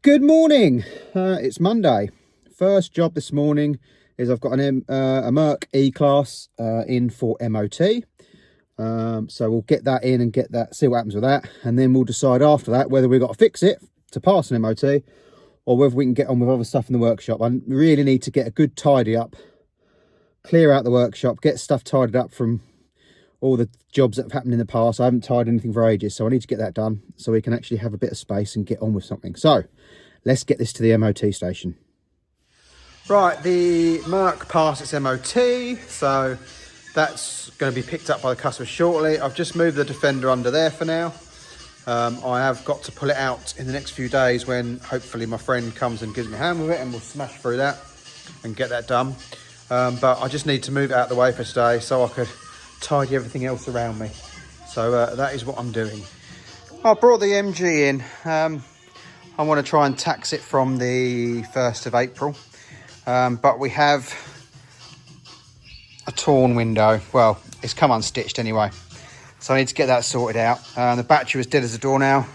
Good morning. It's Monday. First job this morning is I've got a Merc E-Class in for MOT. So we'll get that in and see what happens with that. And then we'll decide after that whether we've got to fix it to pass an MOT or whether we can get on with other stuff in the workshop. I really need to get a good tidy up, clear out the workshop, get stuff tidied up from all the jobs that have happened in the past. I haven't tidied anything for ages, so I need to get that done so we can actually have a bit of space and get on with something. So let's get this to the MOT station. Right, the Merc passed its MOT, so that's going to be picked up by the customer shortly. I've just moved the Defender under there for now. I have got to pull it out in the next few days when hopefully my friend comes and gives me a hand with it, and we'll smash through that and get that done. But I just need to move it out of the way for today so I could tidy everything else around me. So that is what I'm doing. I brought the MG in. I want to try and tax it from the 1st of April. But we have a torn window. Well, it's come unstitched anyway. So I need to get that sorted out. The battery was dead as a doornail.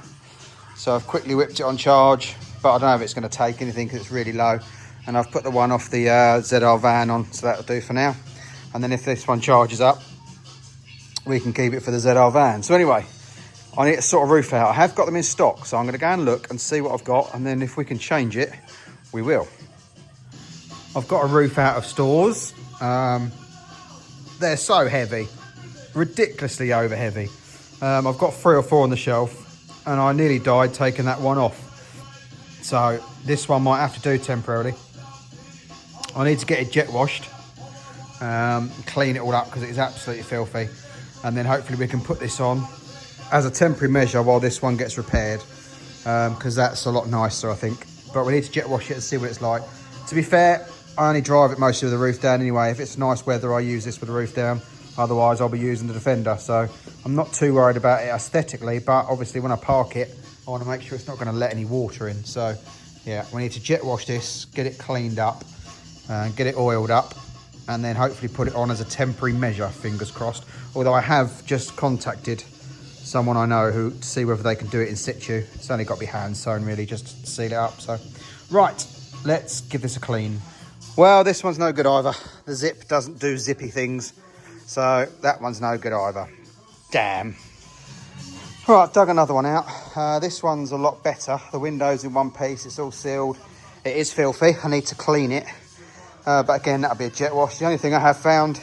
So I've quickly whipped it on charge. But I don't know if it's going to take anything because it's really low. And I've put the one off the ZR van on. So that'll do for now. And then if this one charges up, we can keep it for the ZR van. So anyway, I need to sort a roof out. I have got them in stock, so I'm going to go and look and see what I've got, and then if we can change it, we will. I've got a roof out of stores. They're so heavy, ridiculously over heavy. I've got 3 or 4 on the shelf, and I nearly died taking that one off. So this one might have to do temporarily. I need to get it jet washed, clean it all up because it is absolutely filthy. And then hopefully we can put this on as a temporary measure while this one gets repaired, because that's a lot nicer, I think. But we need to jet wash it and see what it's like. To be fair, I only drive it mostly with the roof down anyway. If it's nice weather, I use this with the roof down. Otherwise, I'll be using the Defender. So I'm not too worried about it aesthetically, but obviously when I park it, I want to make sure it's not going to let any water in. So yeah, we need to jet wash this, get it cleaned up, get it oiled up, and then hopefully put it on as a temporary measure, fingers crossed. Although I have just contacted someone I know to see whether they can do it in situ. It's only got to be hand sewn really, just to seal it up. So right, let's give this a clean. Well, this one's no good either. The zip doesn't do zippy things, so that one's no good either. Damn. All right, I've dug another one out. This one's a lot better. The window's in one piece, it's all sealed. It is filthy, I need to clean it. But again, that'll be a jet wash. The only thing I have found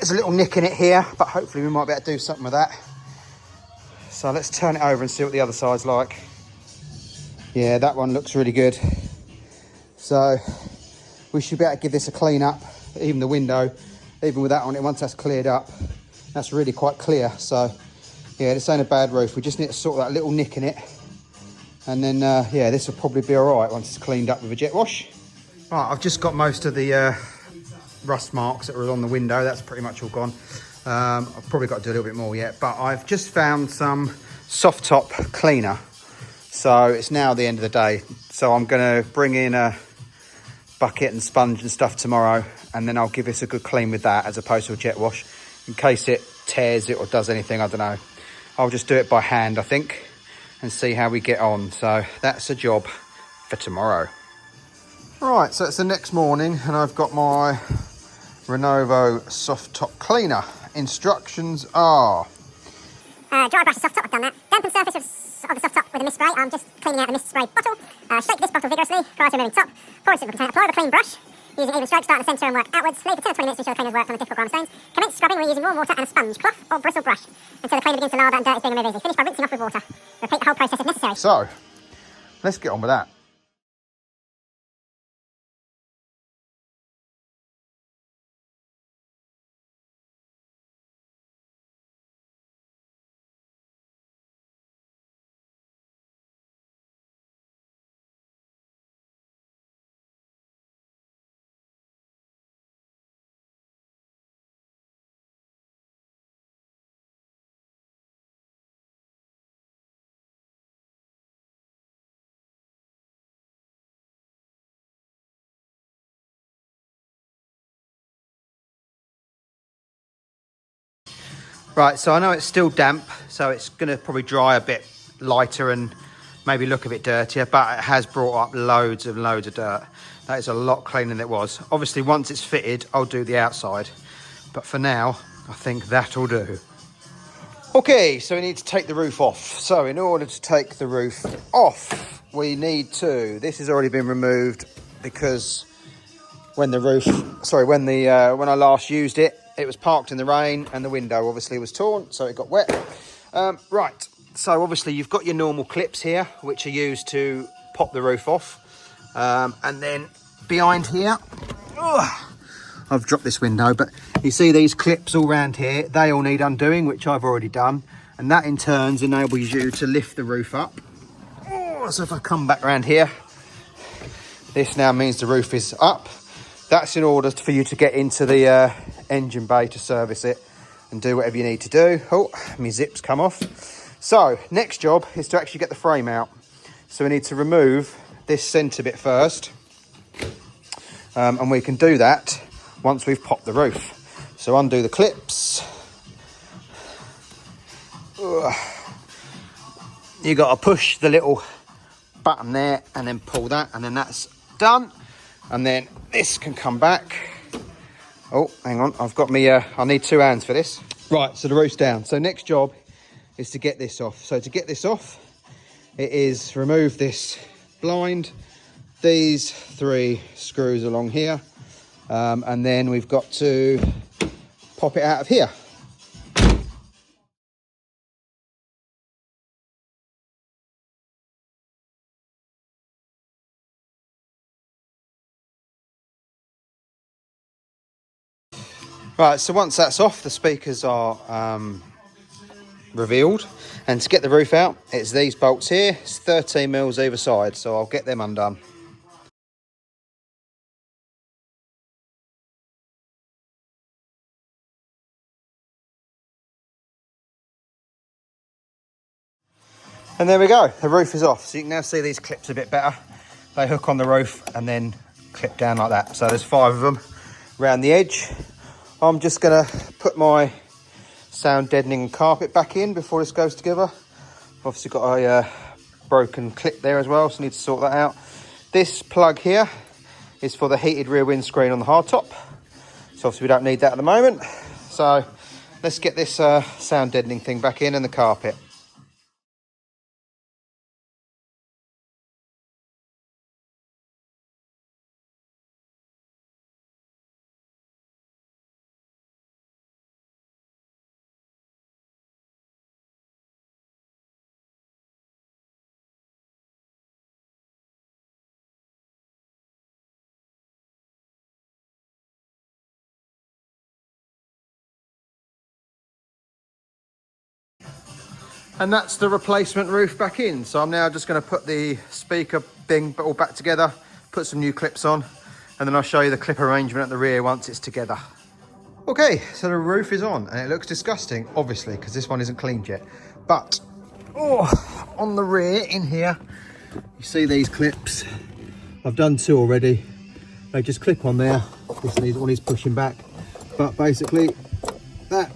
is a little nick in it here, but hopefully we might be able to do something with that. So let's turn it over and see what the other side's like. Yeah, that one looks really good. So we should be able to give this a clean up. Even the window, even with that on it, once that's cleared up, that's really quite clear. So yeah, this ain't a bad roof. We just need to sort that little nick in it. And then, yeah, this will probably be all right once it's cleaned up with a jet wash. Right, I've just got most of the rust marks that were on the window. That's pretty much all gone. I've probably got to do a little bit more yet, but I've just found some soft top cleaner. So it's now the end of the day. So I'm going to bring in a bucket and sponge and stuff tomorrow, and then I'll give this a good clean with that as opposed to a jet wash in case it tears it or does anything. I don't know. I'll just do it by hand, I think, and see how we get on. So that's a job for tomorrow. Right, so it's the next morning and I've got my Renovo soft top cleaner. Instructions are... dry brush the soft top, I've done that. Dampen surface of the soft top with a mist spray. I'm just cleaning out the mist spray bottle. Shake this bottle vigorously prior to removing top. Pour it into the container. Apply with a clean brush. Using even strokes, start in the centre and work outwards. Leave for 10 or 20 minutes to ensure the cleaner's worked on the difficult grime stones. Commence scrubbing using warm water and a sponge, cloth or bristle brush until the cleaner begins to lather and dirt is being removed easily. Finish by rinsing off with water. Repeat the whole process if necessary. So, let's get on with that. Right, so I know it's still damp, so it's going to probably dry a bit lighter and maybe look a bit dirtier, but it has brought up loads and loads of dirt. That is a lot cleaner than it was. Obviously, once it's fitted, I'll do the outside. But for now, I think that'll do. Okay, so we need to take the roof off. So in order to take the roof off, we need to, this has already been removed because when the roof, when I last used it, it was parked in the rain and the window obviously was torn, so it got wet. Right, so obviously you've got your normal clips here, which are used to pop the roof off. And then behind here, I've dropped this window, but you see these clips all around here, they all need undoing, which I've already done. And that in turn enables you to lift the roof up. So if I come back around here, this now means the roof is up. That's in order for you to get into the engine bay to service it and do whatever you need to do. Oh, my zips come off. So next job is to actually get the frame out. So we need to remove this centre bit first. And we can do that once we've popped the roof. So undo the clips. You got to push the little button there and then pull that, and then that's done. And then this can come back. Oh, hang on, I've got me, I need 2 hands for this. Right, so the roof's down. So next job is to get this off. So to get this off, it is remove this blind, these 3 screws along here, and then we've got to pop it out of here. Right, so once that's off, the speakers are revealed. And to get the roof out, it's these bolts here. It's 13 mils either side, so I'll get them undone. And there we go, the roof is off. So you can now see these clips a bit better. They hook on the roof and then clip down like that. So there's 5 of them around the edge. I'm just gonna put my sound deadening carpet back in before this goes together. Obviously got a broken clip there as well, so I need to sort that out. This plug here is for the heated rear windscreen on the hardtop. So obviously we don't need that at the moment. So let's get this sound deadening thing back in and the carpet. And that's the replacement roof back in. So I'm now just going to put the speaker thing all back together, put some new clips on, and then I'll show you the clip arrangement at the rear once it's together. Okay, so the roof is on, and it looks disgusting, obviously, because this one isn't cleaned yet. But, on the rear in here, you see these clips. I've done 2 already. They just clip on there. This one is pushing back. But basically, that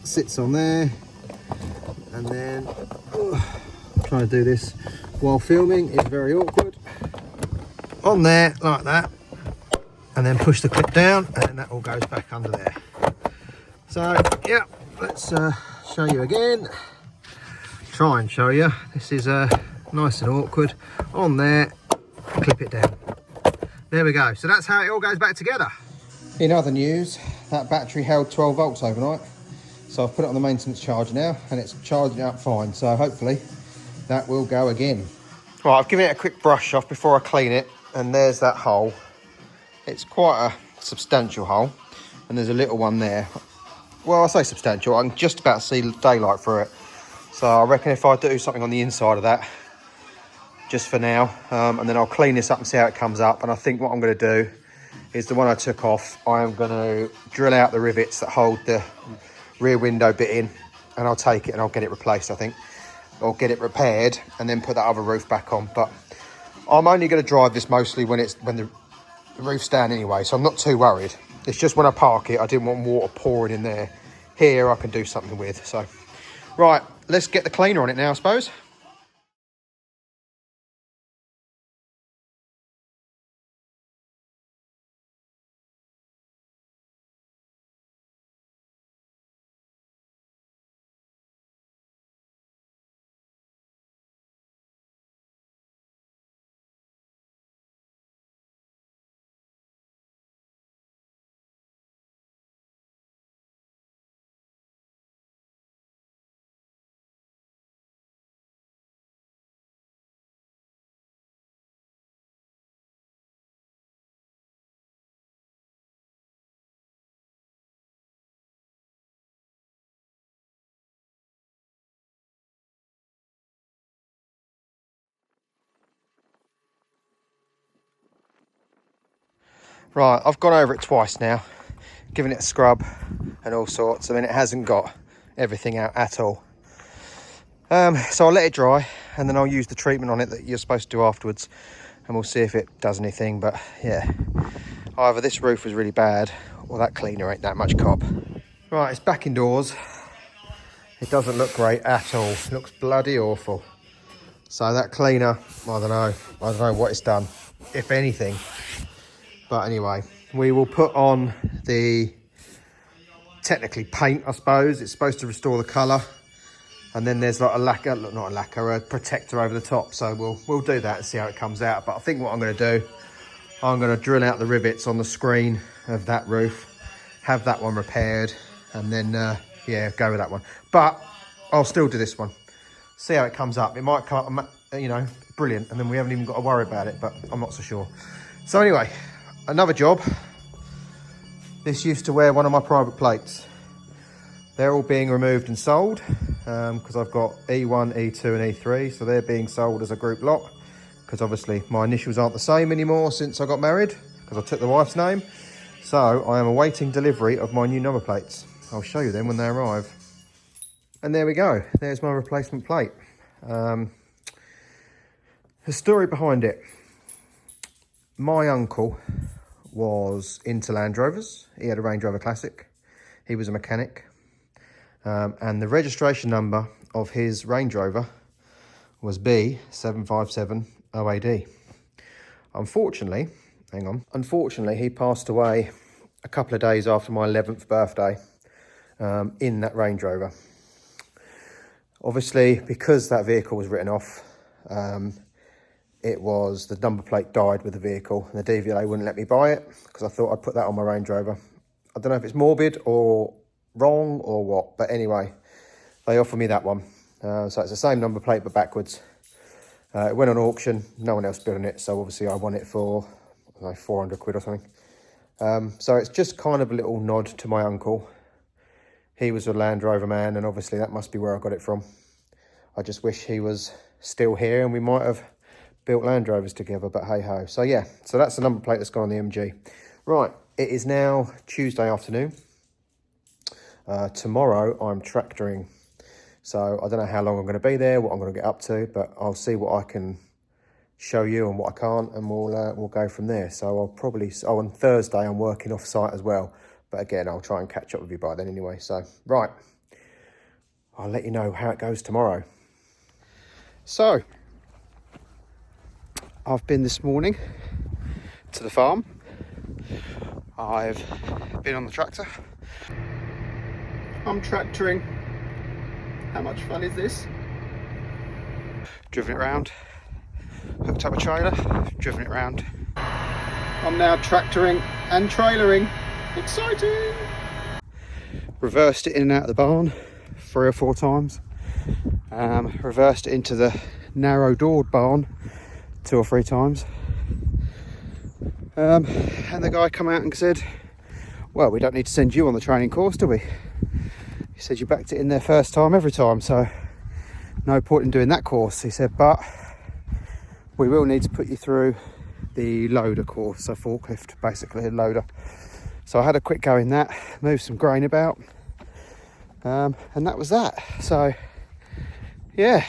sits on there. And then, trying to do this while filming is very awkward. On there, like that. And then push the clip down, and then that all goes back under there. So, yeah, let's show you again. Try and show you. This is nice and awkward. On there, clip it down. There we go. So that's how it all goes back together. In other news, that battery held 12 volts overnight. So I've put it on the maintenance charger now, and it's charging up fine. So hopefully that will go again. Right, I've given it a quick brush off before I clean it, and there's that hole. It's quite a substantial hole, and there's a little one there. Well, I say substantial, I can just about see daylight through it. So I reckon if I do something on the inside of that, just for now, and then I'll clean this up and see how it comes up. And I think what I'm going to do is the one I took off, I am going to drill out the rivets that hold the rear window bit in, and I'll take it and I'll get it replaced, I think, or get it repaired and then put that other roof back on. But I'm only going to drive this mostly when the roof's down anyway, so I'm not too worried. It's just when I park it, I didn't want water pouring in there. Here I can do something with. So right, let's get the cleaner on it now, I suppose. Right, I've gone over it twice now, given it a scrub and all sorts. I mean, it hasn't got everything out at all. So I'll let it dry, and then I'll use the treatment on it that you're supposed to do afterwards, and we'll see if it does anything. But yeah, either this roof was really bad or that cleaner ain't that much cop. Right, it's back indoors. It doesn't look great at all. It looks bloody awful. So that cleaner, I don't know what it's done, if anything. But anyway, we will put on the, technically paint, I suppose. It's supposed to restore the colour. And then there's like a lacquer, not a lacquer, a protector over the top. So we'll do that and see how it comes out. But I think what I'm going to do, I'm going to drill out the rivets on the screen of that roof, have that one repaired, and then, yeah, go with that one. But I'll still do this one. See how it comes up. It might come up, you know, brilliant, and then we haven't even got to worry about it, but I'm not so sure. So anyway, another job. This used to wear one of my private plates. They're all being removed and sold because I've got E1, E2 and E3, so they're being sold as a group lot because obviously my initials aren't the same anymore since I got married because I took the wife's name. So I am awaiting delivery of my new number plates. I'll show you them when they arrive. And there we go, there's my replacement plate. The story behind it. My uncle was into Land Rovers. He had a Range Rover Classic. He was a mechanic. And the registration number of his Range Rover was B757OAD. Unfortunately, he passed away a couple of days after my 11th birthday in that Range Rover. Obviously, because that vehicle was written off, it was, the number plate died with the vehicle, and the DVLA wouldn't let me buy it because I thought I'd put that on my Range Rover. I don't know if it's morbid or wrong or what, but anyway, they offered me that one. So it's the same number plate but backwards. It went on auction, no one else bid on it, so obviously I won it for, I don't know, 400 quid or something. So it's just kind of a little nod to my uncle. He was a Land Rover man, and obviously that must be where I got it from. I just wish he was still here and we might have built Land Rovers together, but hey ho. So yeah, so that's the number plate that's gone on the MG. Right, it is now Tuesday afternoon. Tomorrow I'm tractoring. So I don't know how long I'm going to be there, what I'm going to get up to, but I'll see what I can show you and what I can't, and we'll go from there. So I'll probably, on Thursday I'm working off site as well. But again, I'll try and catch up with you by then anyway. So, right, I'll let you know how it goes tomorrow. So, I've been this morning to the farm. I've been on the tractor. I'm tractoring. How much fun is this? Driven it around, hooked up a trailer, driven it around. I'm now tractoring and trailering. Exciting! Reversed it in and out of the barn 3 or 4 times. Reversed it into the narrow doored barn 2 or 3 times. And the guy come out and said, well, we don't need to send you on the training course, do we? He said you backed it in there first time every time, so no point in doing that course. He said, but we will need to put you through the loader course, so forklift, basically a loader. So I had a quick go in that, moved some grain about, and that was that. So, yeah,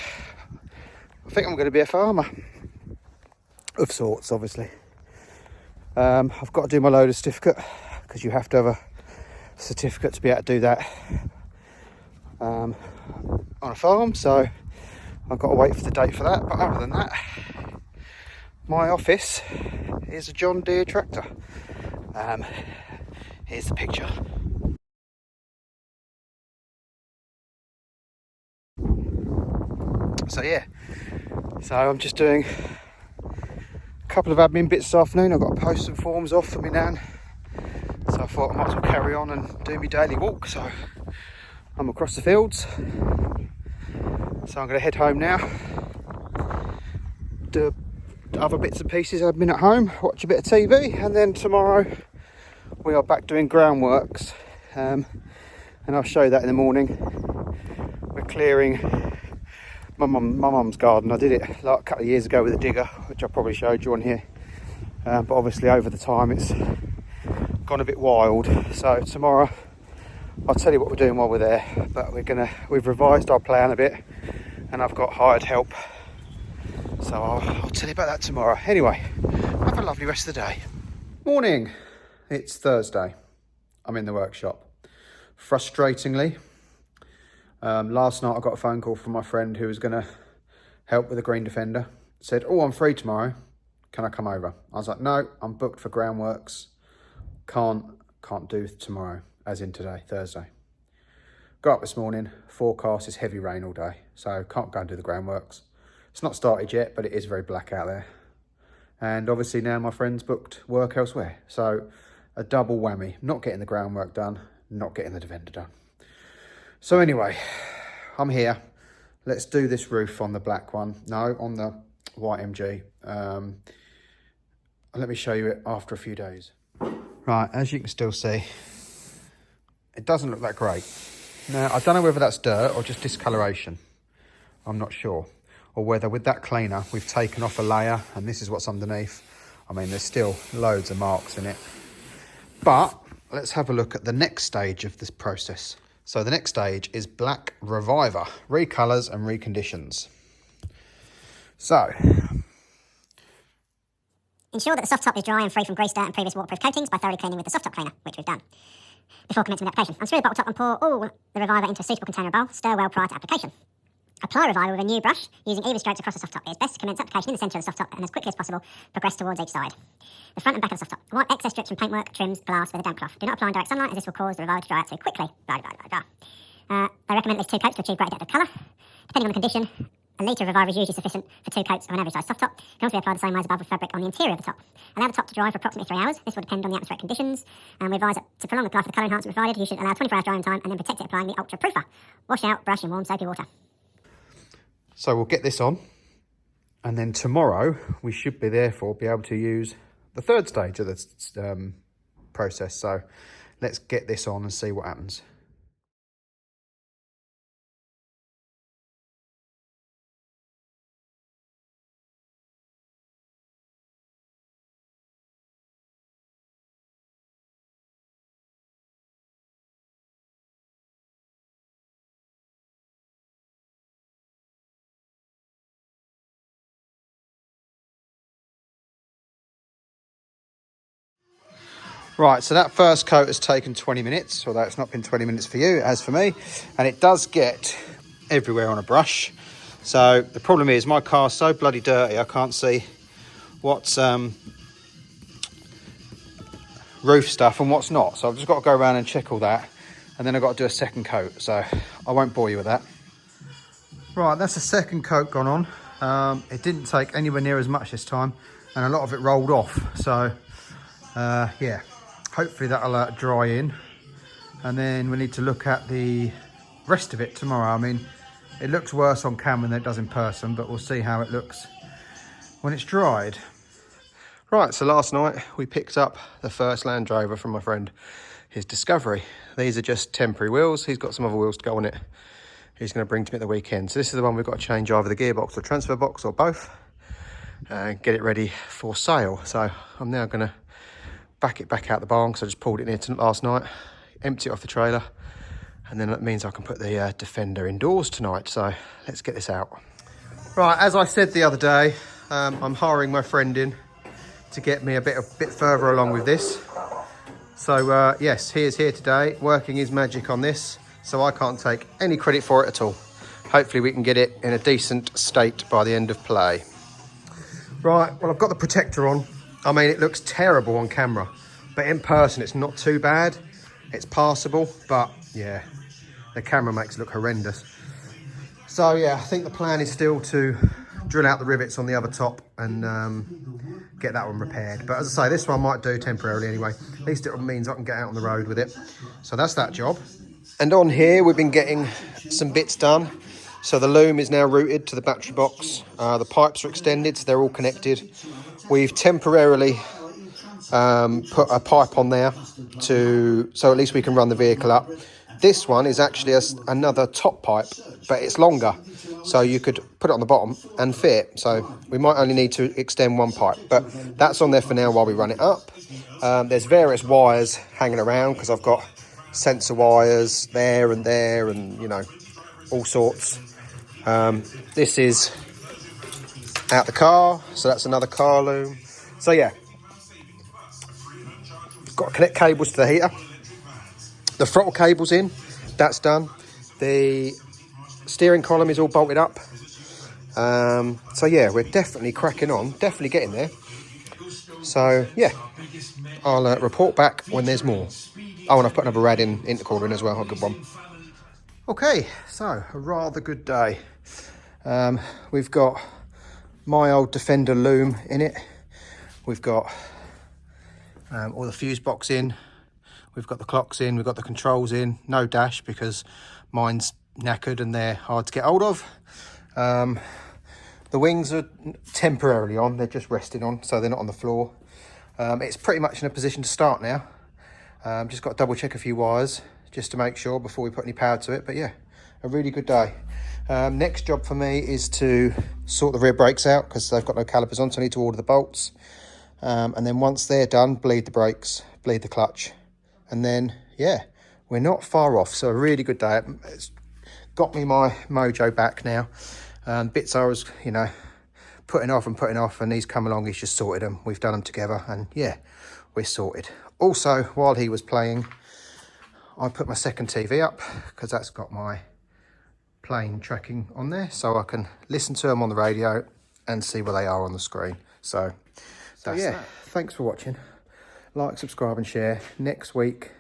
I think I'm going to be a farmer, of sorts, obviously. I've got to do my loader certificate, because you have to have a certificate to be able to do that on a farm, so I've got to wait for the date for that. But other than that, my office is a John Deere tractor. Here's the picture. So yeah, so I'm just doing a couple of admin bits this afternoon. I've got to post some forms off for me nan, so I thought I might as well carry on and do my daily walk. So I'm across the fields, so I'm going to head home now, do other bits and pieces admin at home, watch a bit of TV, and then tomorrow we are back doing groundworks, and I'll show you that in the morning. We're clearing my mum's garden. I did it like a couple of years ago with a digger, which I probably showed you on here, but obviously over the time it's gone a bit wild. So tomorrow, I'll tell you what we're doing while we're there, but we've revised our plan a bit, and I've got hired help. So I'll tell you about that tomorrow. Anyway, have a lovely rest of the day. Morning, it's Thursday. I'm in the workshop. Frustratingly, last night I got a phone call from my friend who was going to help with the Green Defender. Said, oh, I'm free tomorrow. Can I come over? I was like, no, I'm booked for groundworks. Can't do tomorrow, as in today, Thursday. Got up this morning, forecast is heavy rain all day, so can't go and do the groundworks. It's not started yet, but it is very black out there. And obviously now my friend's booked work elsewhere. So a double whammy, not getting the groundwork done, not getting the Defender done. So anyway, I'm here. Let's do this roof on the black one. No, on the white MG. Let me show you it after a few days. Right, as you can still see, it doesn't look that great. Now, I don't know whether that's dirt or just discoloration. I'm not sure. Or whether with that cleaner, we've taken off a layer and this is what's underneath. I mean, there's still loads of marks in it. But let's have a look at the next stage of this process. So the next stage is Black Reviver, recolours and reconditions. So, ensure that the soft top is dry and free from grease, dirt and previous waterproof coatings by thoroughly cleaning with the soft top cleaner, which we've done. Before commencing the application, unscrew the bottle top and pour all the Reviver into a suitable container or bowl. Stir well prior to application. Apply Reviver with a new brush, using even strokes across the soft top. It is best to commence application in the centre of the soft top and as quickly as possible progress towards each side. The front and back of the soft top. Wipe excess drips from paintwork, trims, glass with a damp cloth. Do not apply in direct sunlight as this will cause the Reviver to dry out too quickly. They recommend at least 2 coats to achieve greater depth of colour. Depending on the condition, a litre of Reviver is usually sufficient for 2 coats of an average size soft top. It can also be applied the same way as above with fabric on the interior of the top. Allow the top to dry for approximately 3 hours. This will depend on the atmospheric conditions. And we advise that to prolong the life of the colour enhancement provided, you should allow 24 hours drying time and then protect it applying the Ultra Proofer. Wash out, brush in warm soapy water. So we'll get this on, and then tomorrow we should be therefore be able to use the third stage of this process. So let's get this on and see what happens. Right, so that first coat has taken 20 minutes, although it's not been 20 minutes for you, it has for me. And it does get everywhere on a brush. So the problem is my car's so bloody dirty, I can't see what's roof stuff and what's not. So I've just got to go around and check all that. And then I've got to do a second coat, so I won't bore you with that. Right, that's the second coat gone on. It didn't take anywhere near as much this time, and a lot of it rolled off. So, yeah. Hopefully that'll dry in, and then we need to look at the rest of it tomorrow. I mean, it looks worse on camera than it does in person, but we'll see how it looks when it's dried. Right, so last night we picked up the first Land Rover from my friend, his Discovery. These are just temporary wheels. He's got some other wheels to go on it. He's going to bring to me at the weekend. So this is the one we've got to change either the gearbox or transfer box or both, and get it ready for sale. So I'm now going to back it back out the barn because I just pulled it in here last night, empty it off the trailer, and then that means I can put the Defender indoors tonight. So let's get this out. Right, as I said the other day, I'm hiring my friend in to get me a bit further along with this. So yes, he is here today working his magic on this, so I can't take any credit for it at all. Hopefully we can get it in a decent state by the end of play. Right, well, I've got the protector on. I mean, it looks terrible on camera, but in person it's not too bad. It's passable, but yeah, the camera makes it look horrendous. So yeah, I think the plan is still to drill out the rivets on the other top and get that one repaired. But as I say, this one I might do temporarily anyway. At least it means I can get out on the road with it. So that's that job. And on here, we've been getting some bits done. So the loom is now routed to the battery box. The pipes are extended, so they're all connected. We've temporarily put a pipe on there so at least we can run the vehicle up. This one is actually another top pipe, but it's longer, so you could put it on the bottom and fit. So we might only need to extend one pipe, but that's on there for now while we run it up. There's various wires hanging around because I've got sensor wires there, and you know, all sorts. This is out the car, so that's another car loom. So yeah, got to connect cables to the heater. The throttle cable's in, that's done. The steering column is all bolted up. So yeah, we're definitely cracking on, definitely getting there. So yeah, I'll report back when there's more. Oh, and I've put another rad in intercooler in as well, a good one. Okay, so a rather good day. We've got my old Defender loom in it. We've got all the fuse box in. We've got the clocks in. We've got the controls in. No dash because mine's knackered and they're hard to get hold of. The wings are temporarily on. They're just resting on, so they're not on the floor. It's pretty much in a position to start now. Just got to double check a few wires just to make sure before we put any power to it. But yeah, a really good day. Next job for me is to sort the rear brakes out because they've got no calipers on, so I need to order the bolts. And then once they're done, bleed the brakes, bleed the clutch. And then, yeah, we're not far off. So a really good day. It's got me my mojo back now. Bits I was, you know, putting off, and he's come along, he's just sorted them. We've done them together, and yeah, we're sorted. Also, while he was playing, I put my second TV up because that's got my plane tracking on there, so I can listen to them on the radio and see where they are on the screen. So yeah, thanks for watching. Like, subscribe and share. Next week,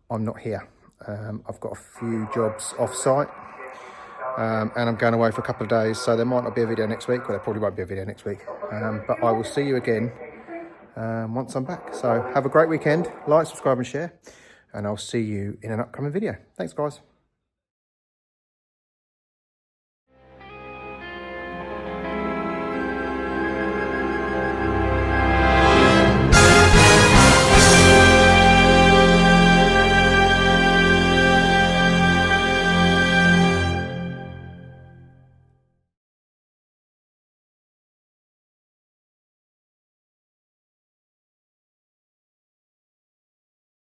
I'm not here. I've got a few jobs off-site. And I'm going away for a couple of days, so there might not be a video next week, or there probably won't be a video next week. But I will see you again once I'm back. So have a great weekend. Like, subscribe and share, and I'll see you in an upcoming video. Thanks, guys.